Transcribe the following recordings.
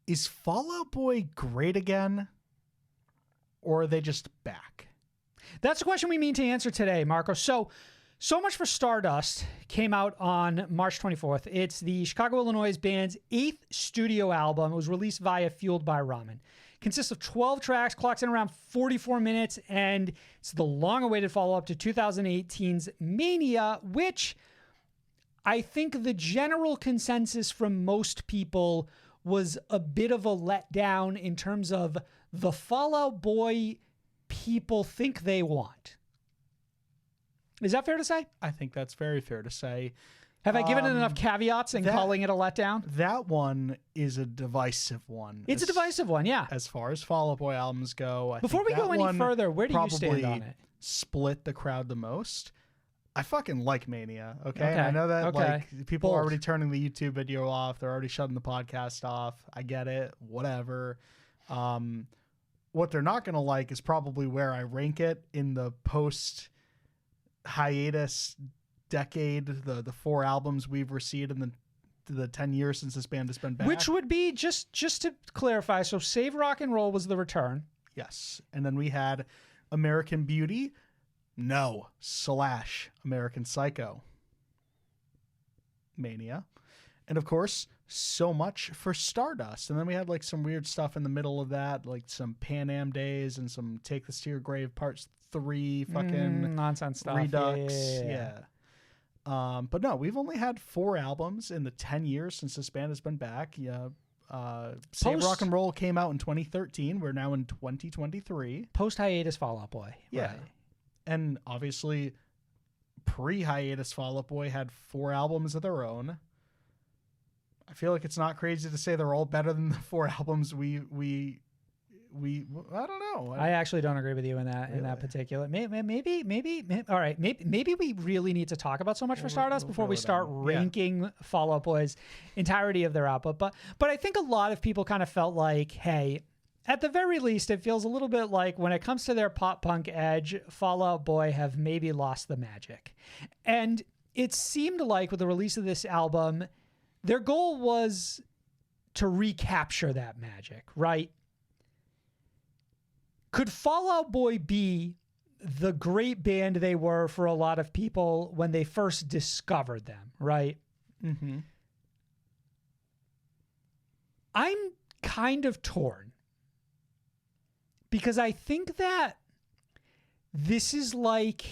Is Fall Out Boy great again? Or are they just back? That's the question we mean to answer today, Marco. So much for Stardust came out on March 24th. It's the Chicago, Illinois band's 8th studio album. It was released via Fueled by Ramen. Consists of 12 tracks, clocks in around 44 minutes, and it's the long-awaited follow-up to 2018's Mania, which I think the general consensus from most people was a bit of a letdown in terms of the Fall Out Boy people think they want. Is that fair to say? I think that's very fair to say. Have I given it enough caveats in calling it a letdown? That one is a divisive one. It's a divisive one, yeah. As far as Fall Out Boy albums go, Before we go any further, where do you stand on it? Split the crowd the most. I fucking like Mania, okay? And I know that like people are already turning the YouTube video off. They're already shutting the podcast off. I get it. Whatever. What they're not going to like is probably where I rank it in the post hiatus decade, the 4 albums we've received in the 10 years since this band has been back. Which would be, just to clarify, so Save Rock and Roll was the return. Yes. And then we had American Beauty, / American Psycho, Mania, and of course, So Much for Stardust. And then we had like some weird stuff in the middle of that, like some Pan Am Days and some Take This to Your Grave Parts 3 fucking nonsense stuff. Redux. Yeah. But no, we've only had 4 albums in the 10 years since this band has been back. Yeah. Save Rock and Roll came out in 2013. We're now in 2023. Post-hiatus Fall Out Boy. Yeah. Right. And obviously, pre-hiatus Fall Out Boy had 4 albums of their own. I feel like it's not crazy to say they're all better than the 4 albums we I don't know. I actually don't agree with you in that Really? in that particular. Maybe. All right. Maybe we really need to talk about So Much for Stardust before we start ranking Fall Out Boy's entirety of their output. But I think a lot of people kind of felt like, hey, at the very least, it feels a little bit like when it comes to their pop punk edge, Fall Out Boy have maybe lost the magic. And it seemed like with the release of this album, their goal was to recapture that magic, right? Could Fall Out Boy be the great band they were for a lot of people when they first discovered them, right? Mm-hmm. I'm kind of torn because I think that this is like,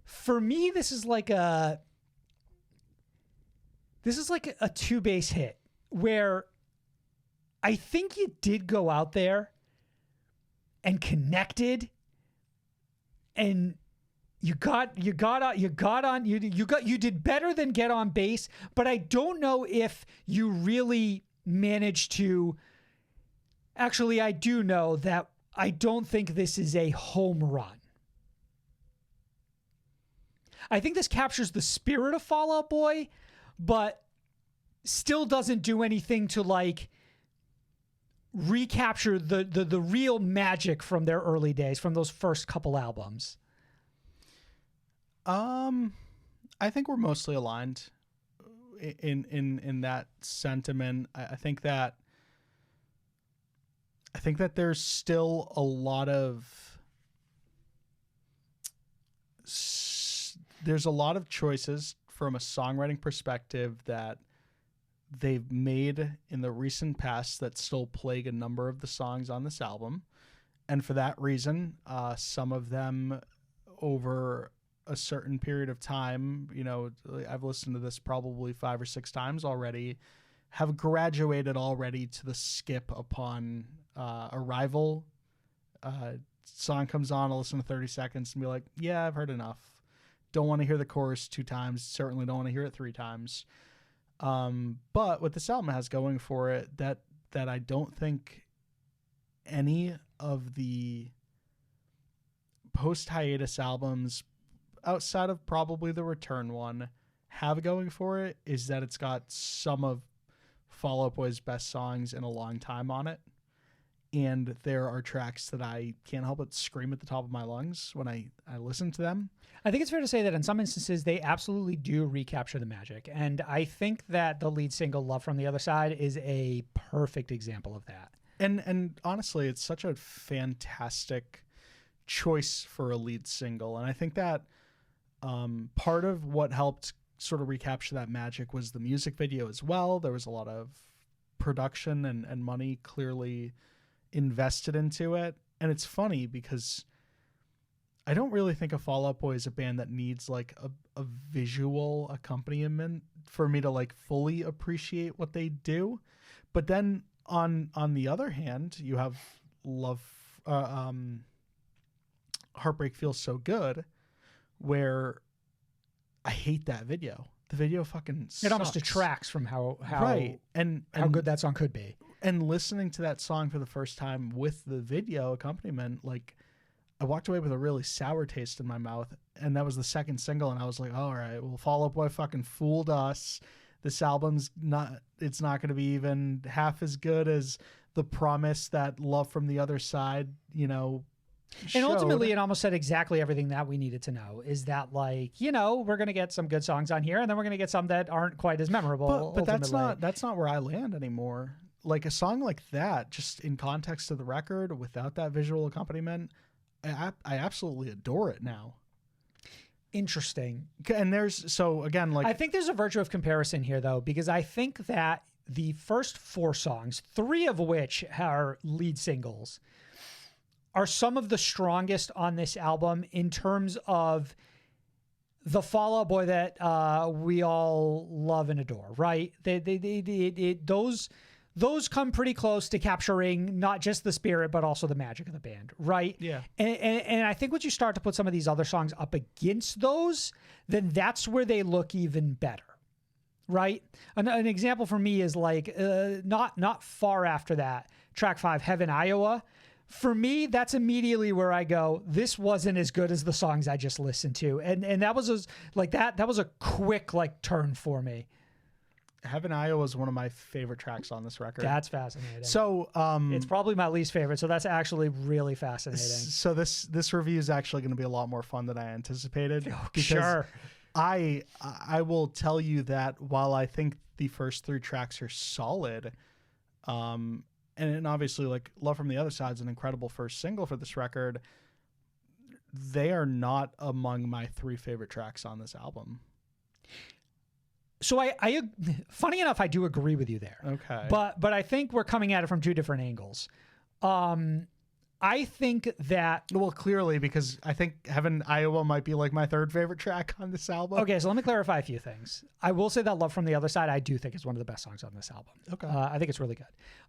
for me, this is like a 2-base hit where I think you did go out there and connected, and you did better than get on base, but I don't know if you really managed to. Actually, I do know that I don't think this is a home run. I think this captures the spirit of Fall Out Boy, but still doesn't do anything to like recapture the real magic from their early days, from those first couple albums. I think we're mostly aligned in that sentiment. I think that there's still a lot of choices from a songwriting perspective that they've made in the recent past that still plague a number of the songs on this album. And for that reason, some of them over a certain period of time, you know, I've listened to this probably 5 or 6 times already, have graduated already to the skip upon arrival. Song comes on, I'll listen to 30 seconds and be like, yeah, I've heard enough. Don't want to hear the chorus 2 times. Certainly don't want to hear it 3 times. But what this album has going for it that I don't think any of the post-hiatus albums outside of probably the Return one have going for it is that it's got some of Fall Out Boy's best songs in a long time on it. and there are tracks that I can't help but scream at the top of my lungs when I listen to them. I think it's fair to say that in some instances they absolutely do recapture the magic. And I think that the lead single, Love from the Other Side, is a perfect example of that. And honestly, it's such a fantastic choice for a lead single. And I think that part of what helped sort of recapture that magic was the music video as well. There was a lot of production and money clearly invested into it. And it's funny because I don't really think of Fall Out Boy as a band that needs like a visual accompaniment for me to like fully appreciate what they do. But then on the other hand, you have Heartbreak Feels So Good, where I hate that video. The video fucking sucks. It almost detracts from how right. and how good that song could be. And listening to that song for the first time with the video accompaniment, like I walked away with a really sour taste in my mouth. And that was the second single. And I was like, all right, well, Fall Out Boy fucking fooled us. This album's it's not going to be even half as good as the promise that Love from the Other Side, And ultimately, it almost said exactly everything that we needed to know, is that, like, we're going to get some good songs on here, and then we're going to get some that aren't quite as memorable. But that's not where I land anymore. Like a song like that, just in context of the record, without that visual accompaniment, I absolutely adore it now. Interesting. And I think there's a virtue of comparison here, though, because I think that the first 4 songs, 3 of which are lead singles, are some of the strongest on this album in terms of the Fall Out Boy that we all love and adore, right? Those come pretty close to capturing not just the spirit, but also the magic of the band, right? Yeah. And I think once you start to put some of these other songs up against those, then that's where they look even better, right? An example for me is like not far after that, track 5, Heaven, Iowa. For me, that's immediately where I go, this wasn't as good as the songs I just listened to. And that was that was a quick like turn for me. Heaven, Iowa is one of my favorite tracks on this record. That's fascinating. So it's probably my least favorite. So that's actually really fascinating. So this review is actually going to be a lot more fun than I anticipated. Oh, sure. I will tell you that while I think the first 3 tracks are solid, and obviously like Love from the Other Side is an incredible first single for this record, they are not among my 3 favorite tracks on this album. So I funny enough, I do agree with you there. Okay. But I think we're coming at it from 2 different angles. I think that... Well, clearly, because I think Heaven, Iowa might be like my 3rd favorite track on this album. Okay, so let me clarify a few things. I will say that Love from the Other Side, I do think is one of the best songs on this album. Okay. I think it's really good.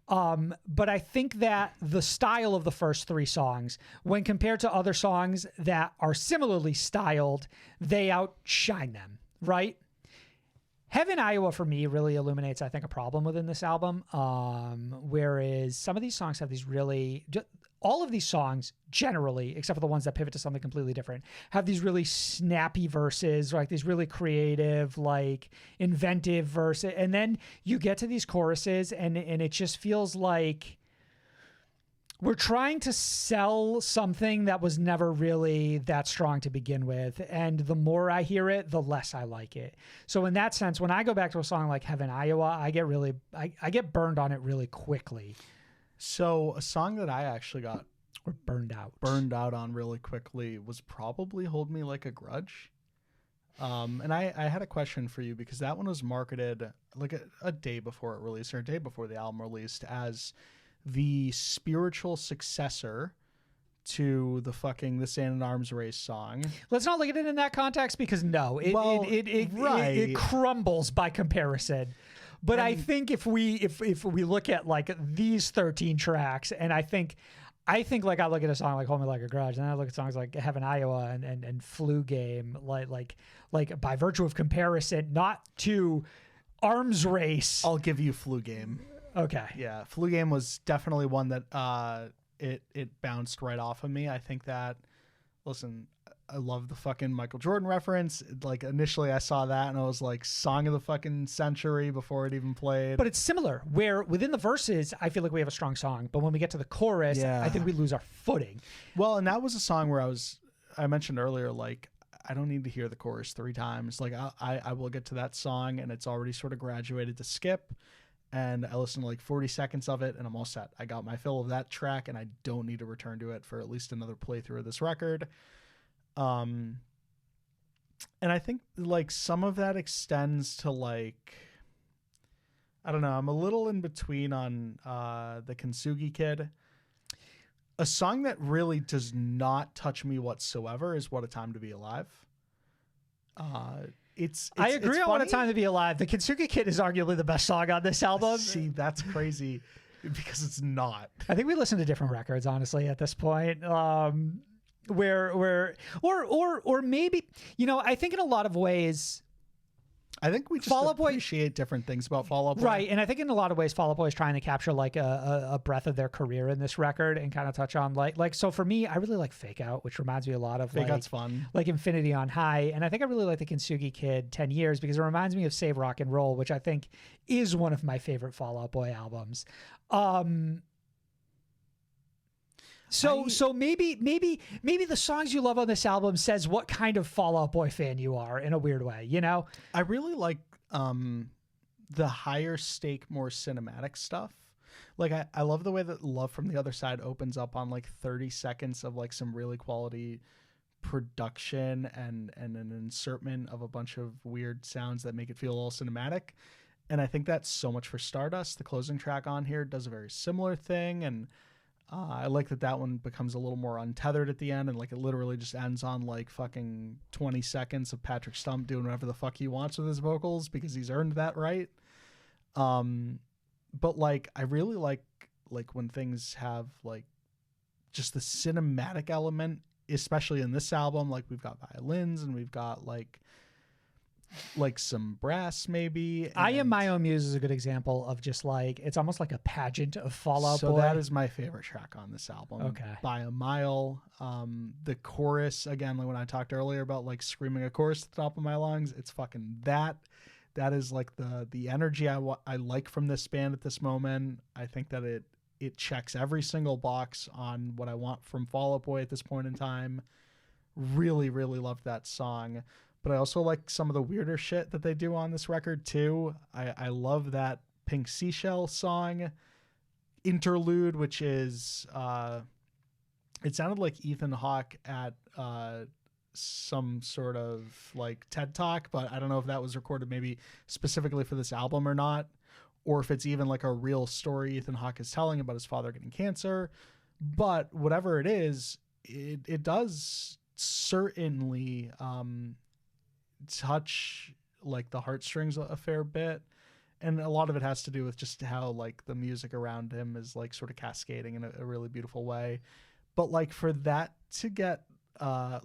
But I think that the style of the first 3 songs, when compared to other songs that are similarly styled, they outshine them, right? Heaven, Iowa, for me, really illuminates, I think, a problem within this album. Whereas some of these songs have these really... All of these songs, generally, except for the ones that pivot to something completely different, have these really snappy verses, like these really creative, like inventive verses. And then you get to these choruses and it just feels like we're trying to sell something that was never really that strong to begin with. And the more I hear it, the less I like it. So in that sense, when I go back to a song like Heaven, Iowa, I get burned on it really quickly. So a song that I actually got burned out on really quickly was probably Hold Me Like a Grudge. And I had a question for you because that one was marketed like a day before it released, or a day before the album released, as the spiritual successor to the Stand in Arms Race song. Let's not look at it in that context because it crumbles by comparison. But I think if we look at like these 13 tracks, and I think like I look at a song like Hold Me Like a Grudge, and I look at songs like Heaven, Iowa, and Flu Game, like by virtue of comparison, not to Arms Race. I'll give you Flu Game. Okay. Yeah, Flu Game was definitely one that it bounced right off of me. I think that, listen, I love the fucking Michael Jordan reference. Like initially I saw that and I was like, song of the fucking century before it even played. But it's similar where within the verses, I feel like we have a strong song, but when we get to the chorus, I think we lose our footing. Well, and that was a song where I mentioned earlier, like, I don't need to hear the chorus 3 times. Like I will get to that song and it's already sort of graduated to skip. And I listened to like 40 seconds of it and I'm all set. I got my fill of that track and I don't need to return to it for at least another playthrough of this record. And I think like some of that extends to like, I don't know, I'm a little in between on the Kintsugi Kid. A song that really does not touch me whatsoever is What a Time to Be Alive. I agree on What a Time to Be Alive. The Kintsugi Kid is arguably the best song on this album. See, that's crazy because it's not. I think we listen to different records, honestly, at this point. Or maybe, you know, I think in a lot of ways, I think we just appreciate different things about Fall Out Boy. Right. And I think in a lot of ways, Fall Out Boy is trying to capture like a breadth of their career in this record and kind of touch on like, so for me, I really like Fake Out, which reminds me a lot of Fake Out's fun. Like Infinity on High. And I think I really like the Kintsugi Kid 10 Years because it reminds me of Save Rock and Roll, which I think is one of my favorite Fall Out Boy albums. So maybe the songs you love on this album says what kind of Fall Out Boy fan you are in a weird way, you know? I really like the higher stake, more cinematic stuff. Like I love the way that Love from the Other Side opens up on like 30 seconds of like some really quality production and an insertment of a bunch of weird sounds that make it feel all cinematic. And I think that's so much for Stardust. The closing track on here does a very similar thing. And I like that one becomes a little more untethered at the end, and like it literally just ends on like fucking 20 seconds of Patrick Stump doing whatever the fuck he wants with his vocals because he's earned that right. But like I really like when things have like just the cinematic element, especially in this album. Like we've got violins and we've got like some brass maybe. I Am My Own Muse is a good example of just like it's almost like a pageant of Fall Out Boy. So that is my favorite track on this album. Okay. By a mile. The chorus, again, like when I talked earlier about like screaming a chorus at the top of my lungs, it's fucking that. That is like the energy I like from this band at this moment. I think that it checks every single box on what I want from Fall Out Boy at this point in time. Really, really loved that song. But I also like some of the weirder shit that they do on this record too. I love that Pink Seashell song interlude, which is it sounded like Ethan Hawke at some sort of like TED Talk, but I don't know if that was recorded maybe specifically for this album or not, or if it's even like a real story Ethan Hawke is telling about his father getting cancer. But whatever it is, it does certainly touch like the heartstrings a fair bit, and a lot of it has to do with just how like the music around him is like sort of cascading in a really beautiful way. But like for that to get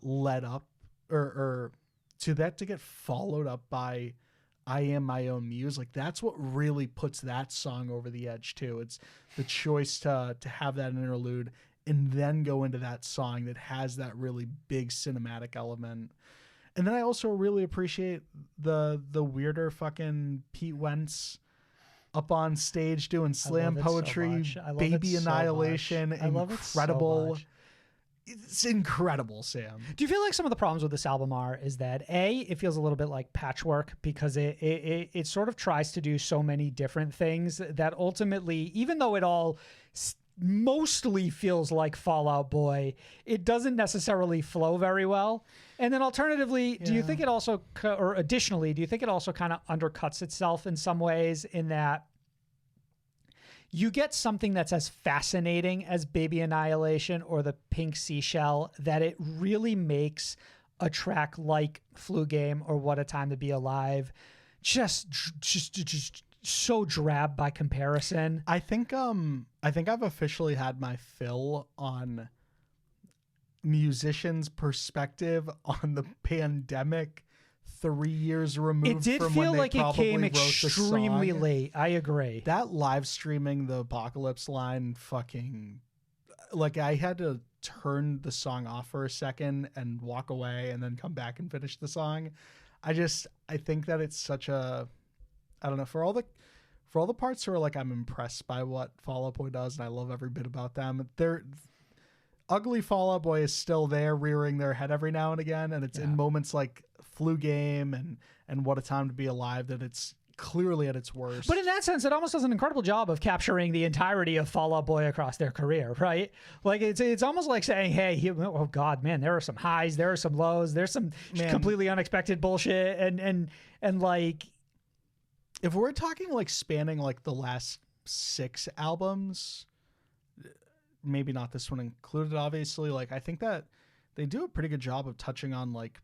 led up or to that to get followed up by I Am My Own Muse, like that's what really puts that song over the edge too. It's the choice to have that interlude and then go into that song that has that really big cinematic element. And then I also really appreciate the weirder fucking Pete Wentz up on stage doing slam poetry, Baby Annihilation. I love it so much. It's incredible, Sam. Do you feel like some of the problems with this album is that it feels a little bit like patchwork because it sort of tries to do so many different things that ultimately, even though it all mostly feels like Fall Out Boy, it doesn't necessarily flow very well. And then alternatively, do you think it also, or additionally, do you think it also kind of undercuts itself in some ways in that you get something that's as fascinating as Baby Annihilation or the Pink Seashell that it really makes a track like Flu Game or What a Time to Be Alive just so drab by comparison? I think I've officially had my fill on musicians' perspective on the pandemic 3 years removed. It did from feel when like they it came wrote extremely late. I agree. That live streaming the Apocalypse line fucking like I had to turn the song off for a second and walk away and then come back and finish the song. I think that it's such a, I don't know, for all the parts where like I'm impressed by what Fall Out Boy does and I love every bit about them. They're ugly Fall Out Boy is still there rearing their head every now and again, and it's in moments like Flu Game and What a Time to Be Alive that it's clearly at its worst. But in that sense, it almost does an incredible job of capturing the entirety of Fall Out Boy across their career, right? Like it's almost like saying, hey, oh God, man, there are some highs, there are some lows, there's some completely unexpected bullshit, and like, if we're talking like spanning like the last 6 albums, maybe not this one included, obviously, like I think that they do a pretty good job of touching on like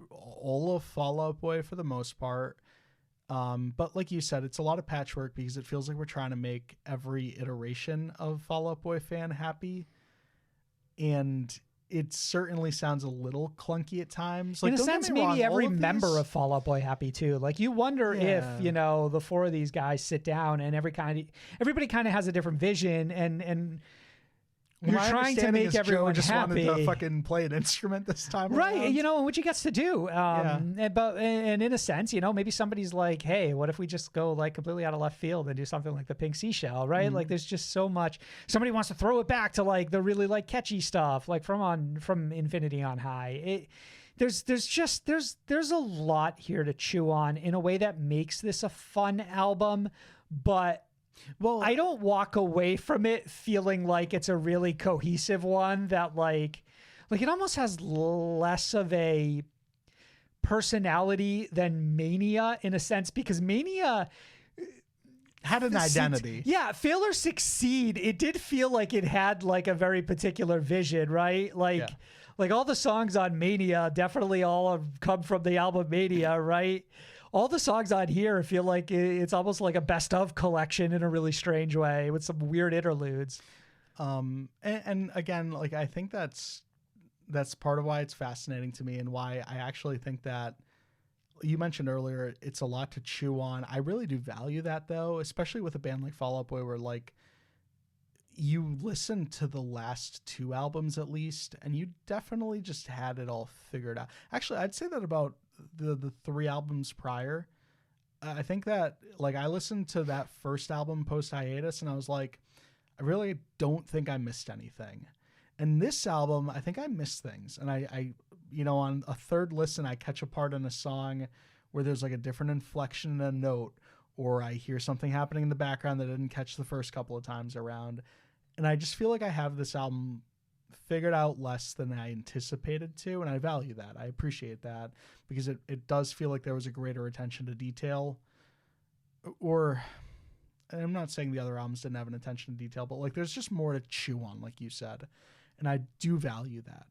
all of Fall Out Boy for the most part. But like you said, it's a lot of patchwork because it feels like we're trying to make every iteration of Fall Out Boy fan happy. And it certainly sounds a little clunky at times. Like, in a sense, maybe every member of Fall Out Boy happy too. Like you wonder if, the 4 of these guys sit down and everybody kind of has a different vision and you're trying to make everyone Joe just happy. Wanted to fucking play an instrument this time right, around. which he gets to do. And in a sense, maybe somebody's like, hey, what if we just go like completely out of left field and do something like the Pink Seashell, right? Mm-hmm. Like there's just so much. Somebody wants to throw it back to like the really like catchy stuff, like from Infinity on High. There's a lot here to chew on in a way that makes this a fun album, but well, I don't walk away from it feeling like it's a really cohesive one that like it almost has less of a personality than Mania in a sense, because Mania had an identity. Fail or Succeed. It did feel like it had like a very particular vision, right? Like all the songs on Mania definitely all have come from the album Mania, right? All the songs on here feel like it's almost like a best of collection in a really strange way with some weird interludes. And again, like I think that's part of why it's fascinating to me and why I actually think that you mentioned earlier, it's a lot to chew on. I really do value that though, especially with a band like Fall Out Boy where like you listen to the last 2 albums at least and you definitely just had it all figured out. Actually, I'd say that about the 3 albums prior. I think that like I listened to that first album post hiatus and I was like, I really don't think I missed anything. And this album, I think I missed things. And I on a third listen, I catch a part in a song where there's like a different inflection in a note, or I hear something happening in the background that I didn't catch the first couple of times around. And I just feel like I have this album figured out less than I anticipated to, and I value that. I appreciate that because it does feel like there was a greater attention to detail. Or, and I'm not saying the other albums didn't have an attention to detail, but like there's just more to chew on, like you said, and I do value that.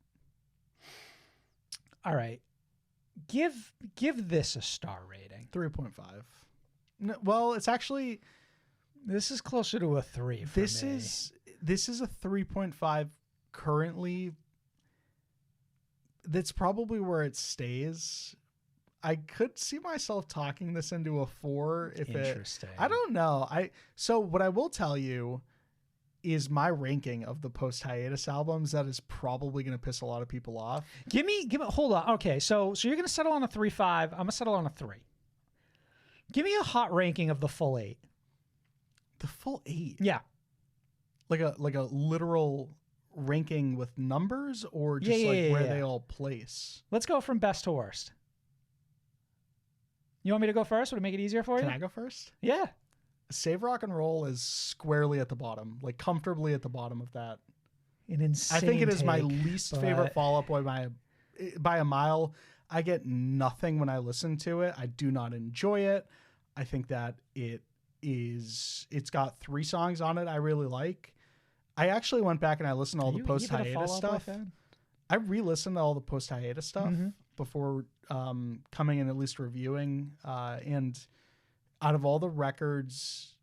All right, give this a star rating. 3.5. No, well, it's actually this is closer to a 3 for me. This is a 3.5 currently. That's probably where it stays. I could see myself talking this into a 4 if Interesting. I don't know. So what I will tell you is my ranking of the post hiatus albums that is probably going to piss a lot of people off. Give me hold on. Okay, so you're going to settle on a 3.5. I'm going to settle on a 3. Give me a hot ranking of the full 8. The full 8? Yeah. Like a literal ranking with numbers, or just where they all place? Let's go from best to worst. You want me to go first? Would it make it easier for you? Can I go first? Yeah. Save Rock and Roll is squarely at the bottom, like comfortably at the bottom of that. An insane I think it is my take, least favorite Fall Out Boy by a mile. I get nothing when I listen to it. I do not enjoy it. I think that it's got 3 songs on it I really like. I actually went back and I listened to all the post hiatus stuff. I re-listened to all the post hiatus stuff before coming and at least reviewing. And out of all the records,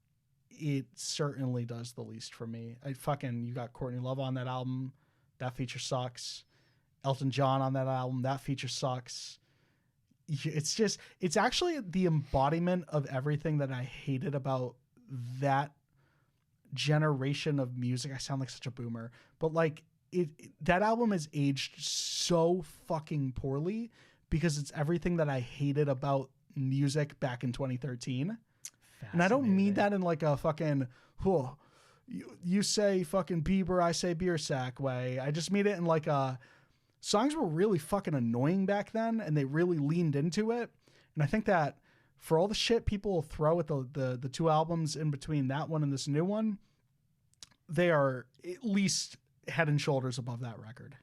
it certainly does the least for me. You got Courtney Love on that album. That feature sucks. Elton John on that album. That feature sucks. It's actually the embodiment of everything that I hated about that generation of music. I sound like such a boomer, but like that album is aged so fucking poorly because it's everything that I hated about music back in 2013. And I don't mean that in like a fucking, oh, you say fucking Bieber, I say beer sack way. I just mean it in like a, songs were really fucking annoying back then and they really leaned into it. And I think that for all the shit people will throw at the two albums in between that one and this new one, they are at least head and shoulders above that record.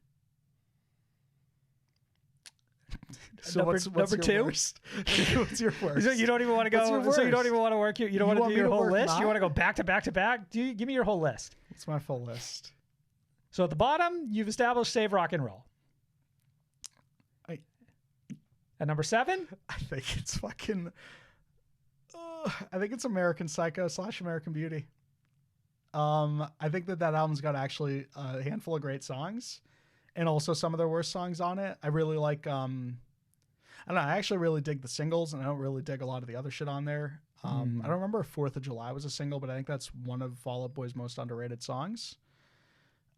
So what's number your two? Worst? What's your worst? So you don't even want to go. So you don't even want to work. You don't want to do your whole list. mine? You want to go back to back to back. Give me your whole list. What's my full list? So at the bottom, you've established Save Rock and Roll. At number 7, I think it's fucking. I think it's American Psycho / American Beauty. I think that album's got actually a handful of great songs, and also some of their worst songs on it. I really like. I don't know. I actually really dig the singles, and I don't really dig a lot of the other shit on there. I don't remember if 4th of July was a single, but I think that's one of Fall Out Boy's most underrated songs.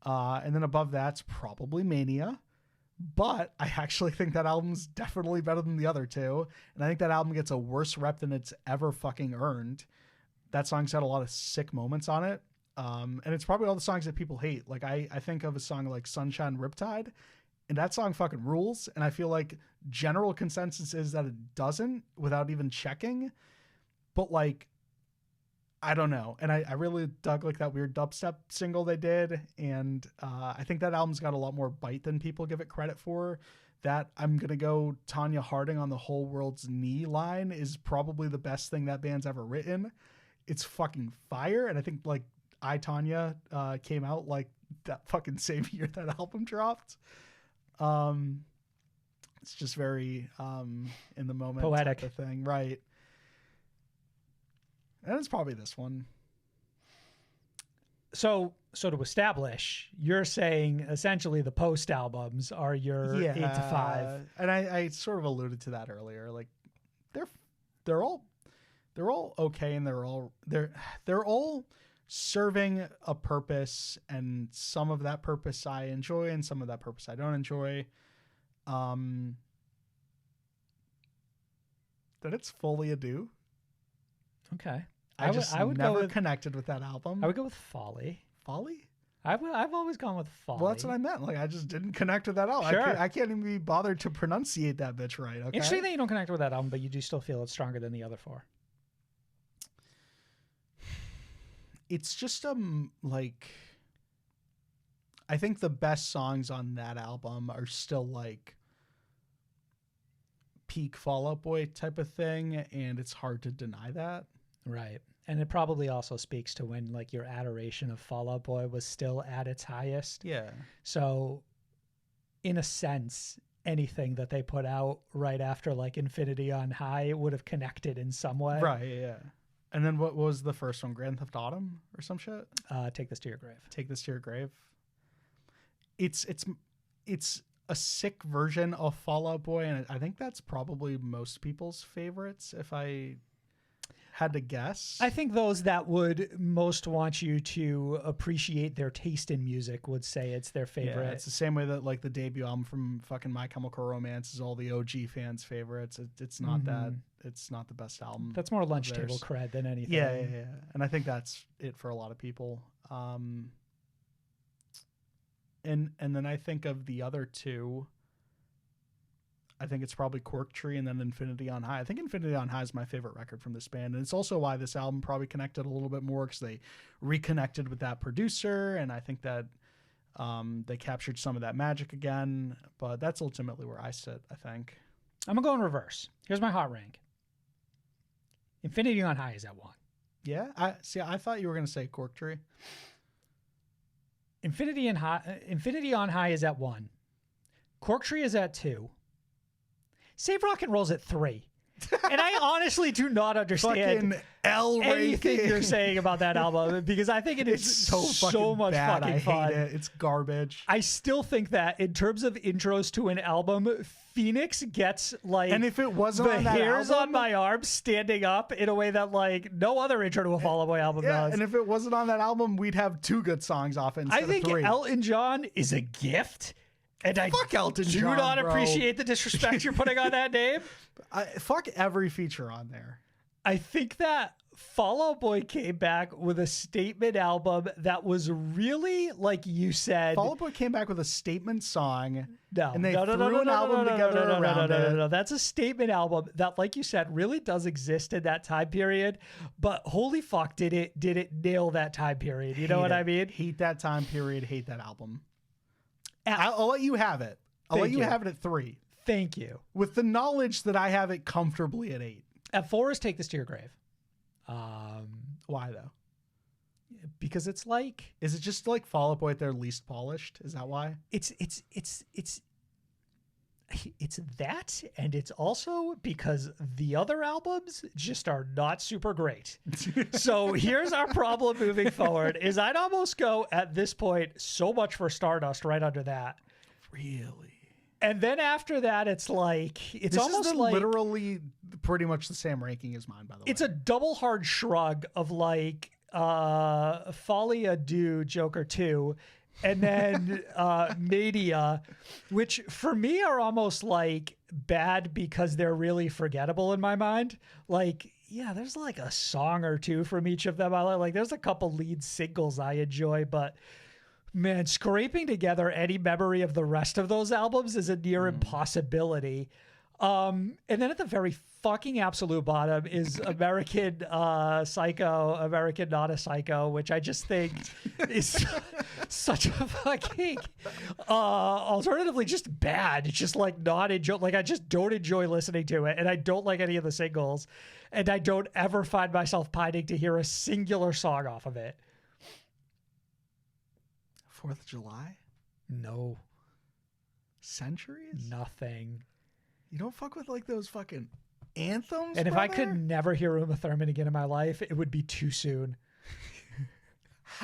And then above that's probably Mania. But I actually think that album's definitely better than the other two. And I think that album gets a worse rep than it's ever fucking earned. That song's had a lot of sick moments on it. And it's probably all the songs that people hate. Like I think of a song like Sunshine Riptide, and that song fucking rules. And I feel like general consensus is that it doesn't without even checking. But like, I don't know. And I really dug like that weird dubstep single they did. And I think that album's got a lot more bite than people give it credit for. That I'm going to go Tanya Harding on the Whole World's Knee line is probably the best thing that band's ever written. It's fucking fire. And I think like I, Tanya came out like that fucking same year that album dropped. It's just very in the moment poetic type of thing. Right. And it's probably this one. So to establish, you're saying essentially the post albums are your 8 to 5. And I sort of alluded to that earlier. Like they're all okay, and they're all serving a purpose, and some of that purpose I enjoy and some of that purpose I don't enjoy. That it's fully a do. Okay. I would never connected with that album. I would go with Folly. Folly? I've always gone with Folly. Well, that's what I meant. Like, I just didn't connect with that album. Sure. I can't even be bothered to pronunciate that bitch right. Okay. Interesting that you don't connect with that album, but you do still feel it's stronger than the other 4. It's just like, I think the best songs on that album are still like peak Fall Out Boy type of thing, and it's hard to deny that. Right. And it probably also speaks to when like your adoration of Fall Out Boy was still at its highest. Yeah. So in a sense, anything that they put out right after like Infinity on High would have connected in some way. Right, yeah. And then what was the first one? Grand Theft Autumn or some shit? Take This to Your Grave. Take This to Your Grave. It's a sick version of Fall Out Boy, and I think that's probably most people's favorites, if I had to guess. I think those that would most want you to appreciate their taste in music would say it's their favorite. Yeah, it's the same way that like the debut album from fucking My Chemical Romance is all the OG fans' favorites. It's not that. It's not the best album. That's more lunch table cred than anything. Yeah. And I think that's it for a lot of people. And then I think of the other two. I think it's probably Cork Tree and then Infinity on High. I think Infinity on High is my favorite record from this band. And it's also why this album probably connected a little bit more, because they reconnected with that producer. And I think that they captured some of that magic again. But that's ultimately where I sit, I think. I'm going to go in reverse. Here's my hot rank. Infinity on High is at 1. Yeah? I thought you were going to say Cork Tree. Infinity on High is at 1. Cork Tree is at 2. Save Rock and Roll's at 3. And I honestly do not understand Fucking L anything ranking. you're saying about that album because I think it is so much bad. fucking I fun. hate it. It's garbage. I still think that in terms of intros to an album, Phoenix gets like, And if it wasn't the on that hairs album, on my arms standing up in a way that like no other intro to a Fall Out Boy album does. and if it wasn't on that album, we'd have 2 good songs off it instead I think of 3. Elton John is a gift. And I Fuck Elton do John, not bro. appreciate the disrespect you're putting on that name. Fuck every feature on there. I think that Fall Out Boy came back with a statement album that was really, like you said. Fall Out Boy came back with a statement song. No, and they no, threw no, no, an no, album no, together no, no, around no, no, it. no, no. That's a statement album that, like you said, really does exist in that time period. But holy fuck, did it nail that time period? You know what I mean? Hate that time period. Hate that album. At- I'll let you have it. I'll let you have it at 3. Thank you. With the knowledge that I have it comfortably at 8. At 4 is Take This to Your Grave. Why though? Because it's like Is it just like Fall Out Boy at their least polished? Is that why? it's that, and it's also because the other albums just are not super great. So here's our problem moving forward is I'd almost go at this point so much for Stardust right under that. Really? And then after that, it's like, it's This almost is like literally pretty much the same ranking as mine, by the way. it's a double hard shrug of like Folly Ado Joker 2 and then Mania, which for me are almost like bad because they're really forgettable in my mind. Like, yeah, there's like a song or two from each of them I like. There's a couple lead singles I enjoy, but man, scraping together any memory of the rest of those albums is a near impossibility. And then at the very fucking absolute bottom is American Psycho, American Not a Psycho, which I just think is such a fucking alternatively just bad. It's just like not enjoy, like I just don't enjoy listening to it, and I don't like any of the singles, and I don't ever find myself pining to hear a singular song off of it. 4th of July? No, Centuries? nothing. You don't fuck with like those fucking anthems? And if I brother? could never hear Uma Thurman again in my life, it would be too soon.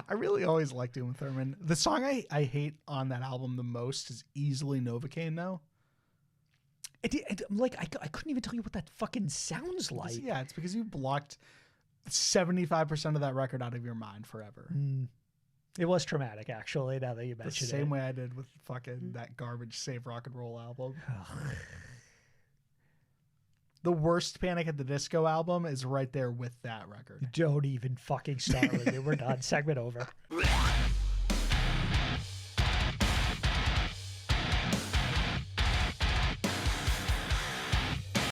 I really always liked Uma Thurman. The song I hate on that album the most is easily Novocaine, though. I couldn't even tell you what that fucking sounds like. Yeah, it's because you blocked 75% of that record out of your mind forever. It was traumatic, actually, now that you The mentioned same it. way I did with fucking that garbage Save Rock and Roll album. The worst Panic at the Disco album is right there with that record. Don't even fucking start with me. We're done. Segment over.